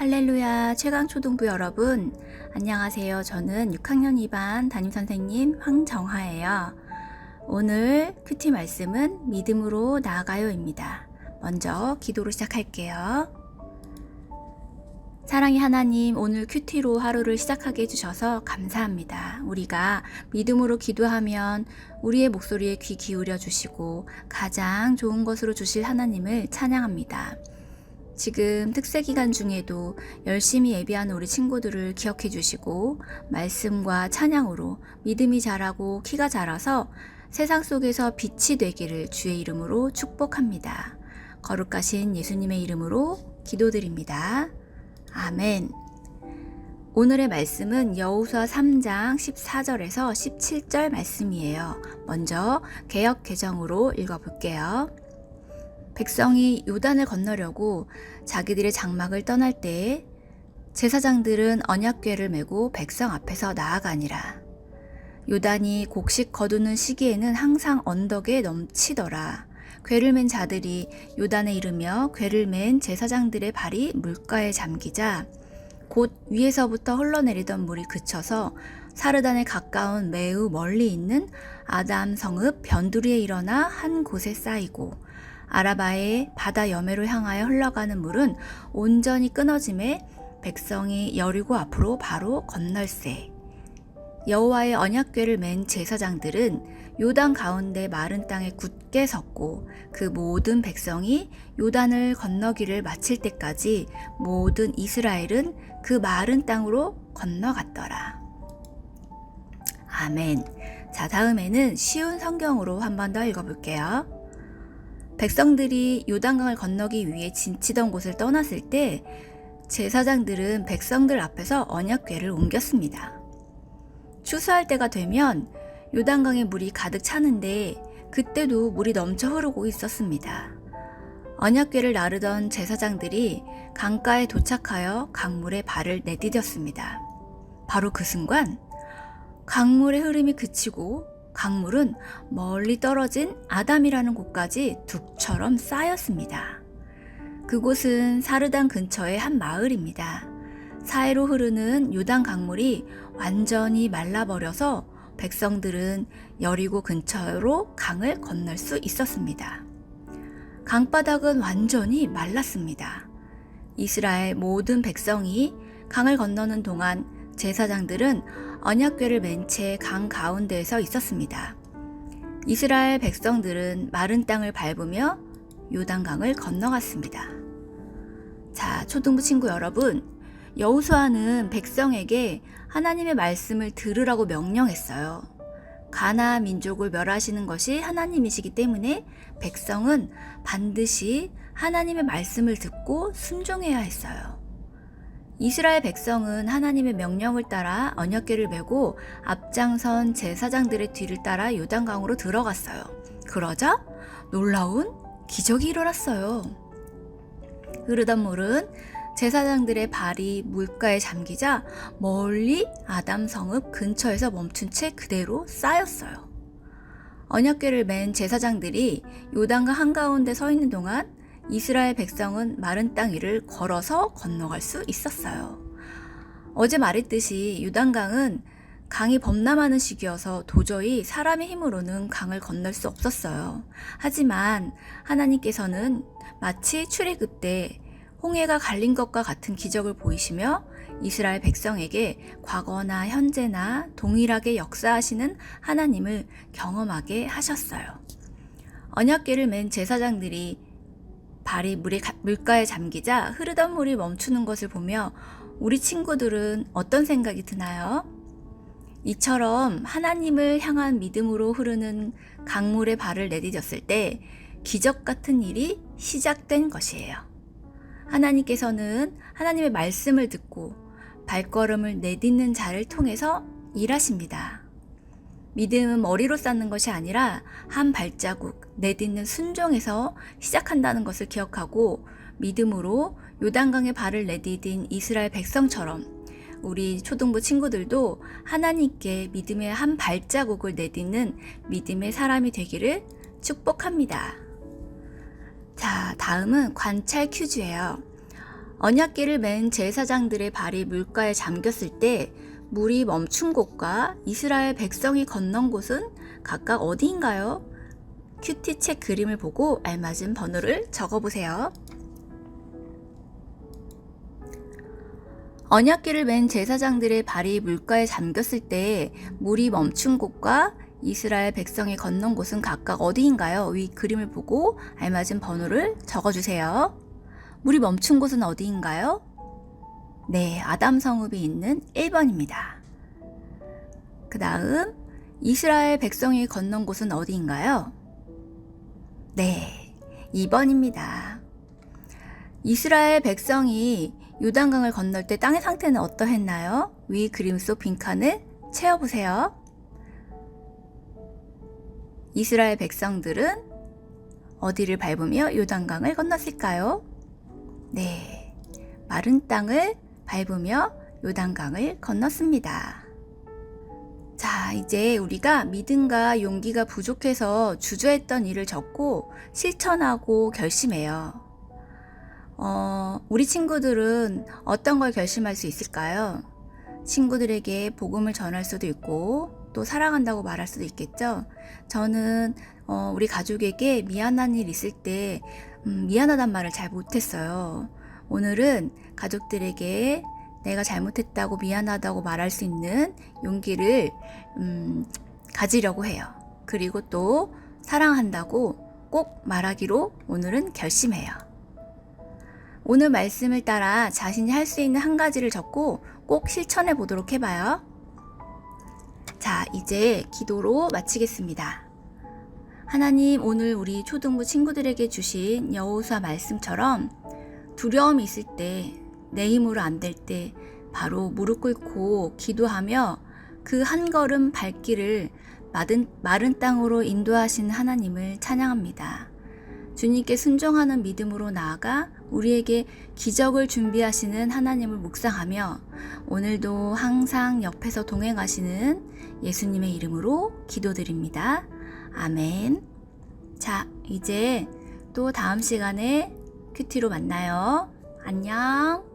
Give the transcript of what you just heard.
할렐루야, 최강초등부 여러분, 안녕하세요. 저는 6학년 2반 담임선생님 황정화예요. 오늘 큐티 말씀은 믿음으로 나아가요입니다. 먼저 기도로 시작할게요. 사랑의 하나님, 오늘 큐티로 하루를 시작하게 해주셔서 감사합니다. 우리가 믿음으로 기도하면 우리의 목소리에 귀 기울여 주시고 가장 좋은 것으로 주실 하나님을 찬양합니다. 지금 특세 기간 중에도 열심히 예비하는 우리 친구들을 기억해 주시고 말씀과 찬양으로 믿음이 자라고 키가 자라서 세상 속에서 빛이 되기를 주의 이름으로 축복합니다. 거룩하신 예수님의 이름으로 기도드립니다. 아멘. 오늘의 말씀은 여호수아 3장 14절에서 17절 말씀이에요. 먼저 개역 개정으로 읽어볼게요. 백성이 요단을 건너려고 자기들의 장막을 떠날 때 제사장들은 언약궤를 메고 백성 앞에서 나아가니라. 요단이 곡식 거두는 시기에는 항상 언덕에 넘치더라. 궤를 맨 자들이 요단에 이르며 궤를 맨 제사장들의 발이 물가에 잠기자 곧 위에서부터 흘러내리던 물이 그쳐서 사르단에 가까운 매우 멀리 있는 아담 성읍 변두리에 일어나 한 곳에 쌓이고 아라바의 바다 여매로 향하여 흘러가는 물은 온전히 끊어짐에 백성이 여리고 앞으로 바로 건널세. 여호와의 언약궤를 맨 제사장들은 요단 가운데 마른 땅에 굳게 섰고 그 모든 백성이 요단을 건너기를 마칠 때까지 모든 이스라엘은 그 마른 땅으로 건너갔더라. 아멘. 자, 다음에는 쉬운 성경으로 한 번 더 읽어볼게요. 백성들이 요단강을 건너기 위해 진치던 곳을 떠났을 때 제사장들은 백성들 앞에서 언약궤를 옮겼습니다. 추수할 때가 되면 요단강에 물이 가득 차는데 그때도 물이 넘쳐 흐르고 있었습니다. 언약궤를 나르던 제사장들이 강가에 도착하여 강물에 발을 내디뎠습니다. 바로 그 순간 강물의 흐름이 그치고 강물은 멀리 떨어진 아담이라는 곳까지 둑처럼 쌓였습니다. 그곳은 사르단 근처의 한 마을입니다. 사해로 흐르는 요단 강물이 완전히 말라버려서 백성들은 여리고 근처로 강을 건널 수 있었습니다. 강바닥은 완전히 말랐습니다. 이스라엘 모든 백성이 강을 건너는 동안 제사장들은 언약궤를 맨 채 강 가운데에 서 있었습니다. 이스라엘 백성들은 마른 땅을 밟으며 요단강을 건너갔습니다. 자, 초등부 친구 여러분, 여호수아는 백성에게 하나님의 말씀을 들으라고 명령했어요. 가나안 민족을 멸하시는 것이 하나님이시기 때문에 백성은 반드시 하나님의 말씀을 듣고 순종해야 했어요. 이스라엘 백성은 하나님의 명령을 따라 언약궤를 메고 앞장선 제사장들의 뒤를 따라 요단강으로 들어갔어요. 그러자 놀라운 기적이 일어났어요. 흐르던 물은 제사장들의 발이 물가에 잠기자 멀리 아담 성읍 근처에서 멈춘 채 그대로 쌓였어요. 언약궤를 맨 제사장들이 요단강 한가운데 서 있는 동안 이스라엘 백성은 마른 땅 위를 걸어서 건너갈 수 있었어요. 어제 말했듯이 요단강은 강이 범람하는 시기여서 도저히 사람의 힘으로는 강을 건널 수 없었어요. 하지만 하나님께서는 마치 출애굽 때 홍해가 갈린 것과 같은 기적을 보이시며 이스라엘 백성에게 과거나 현재나 동일하게 역사하시는 하나님을 경험하게 하셨어요. 언약궤를 맨 제사장들이 발이 물가에 잠기자 흐르던 물이 멈추는 것을 보며 우리 친구들은 어떤 생각이 드나요? 이처럼 하나님을 향한 믿음으로 흐르는 강물에 발을 내디뎠을 때 기적 같은 일이 시작된 것이에요. 하나님께서는 하나님의 말씀을 듣고 발걸음을 내딛는 자를 통해서 일하십니다. 믿음은 머리로 쌓는 것이 아니라 한 발자국 내딛는 순종에서 시작한다는 것을 기억하고 믿음으로 요단강에 발을 내디딘 이스라엘 백성처럼 우리 초등부 친구들도 하나님께 믿음의 한 발자국을 내딛는 믿음의 사람이 되기를 축복합니다. 자, 다음은 관찰 퀴즈예요. 언약궤를 맨 제사장들의 발이 물가에 잠겼을 때 물이 멈춘 곳과 이스라엘 백성이 건넌 곳은 각각 어디인가요? 큐티책 그림을 보고 알맞은 번호를 적어보세요. 언약궤를 맨 제사장들의 발이 물가에 잠겼을 때 물이 멈춘 곳과 이스라엘 백성이 건넌 곳은 각각 어디인가요? 위 그림을 보고 알맞은 번호를 적어주세요. 물이 멈춘 곳은 어디인가요? 네, 아담 성읍이 있는 1번입니다. 그 다음 이스라엘 백성이 건넌 곳은 어디인가요? 네, 2번입니다. 이스라엘 백성이 요단강을 건널 때 땅의 상태는 어떠했나요? 위 그림 속 빈칸을 채워보세요. 이스라엘 백성들은 어디를 밟으며 요단강을 건넜을까요? 네, 마른 땅을 밟으며 요단강을 건넜습니다. 자, 이제 우리가 믿음과 용기가 부족해서 주저했던 일을 적고 실천하고 결심해요. 우리 친구들은 어떤 걸 결심할 수 있을까요? 친구들에게 복음을 전할 수도 있고 또 사랑한다고 말할 수도 있겠죠. 저는 우리 가족에게 미안한 일 있을 때 미안하단 말을 잘 못했어요. 오늘은 가족들에게 내가 잘못했다고 미안하다고 말할 수 있는 용기를 가지려고 해요. 그리고 또 사랑한다고 꼭 말하기로 오늘은 결심해요. 오늘 말씀을 따라 자신이 할 수 있는 한 가지를 적고 꼭 실천해 보도록 해봐요. 자, 이제 기도로 마치겠습니다. 하나님, 오늘 우리 초등부 친구들에게 주신 여호수아 말씀처럼 두려움이 있을 때, 내 힘으로 안 될 때 바로 무릎 꿇고 기도하며 그 한 걸음 발길을 마른 땅으로 인도하시는 하나님을 찬양합니다. 주님께 순종하는 믿음으로 나아가 우리에게 기적을 준비하시는 하나님을 묵상하며 오늘도 항상 옆에서 동행하시는 예수님의 이름으로 기도드립니다. 아멘. 자, 이제 또 다음 시간에 큐티로 만나요. 안녕.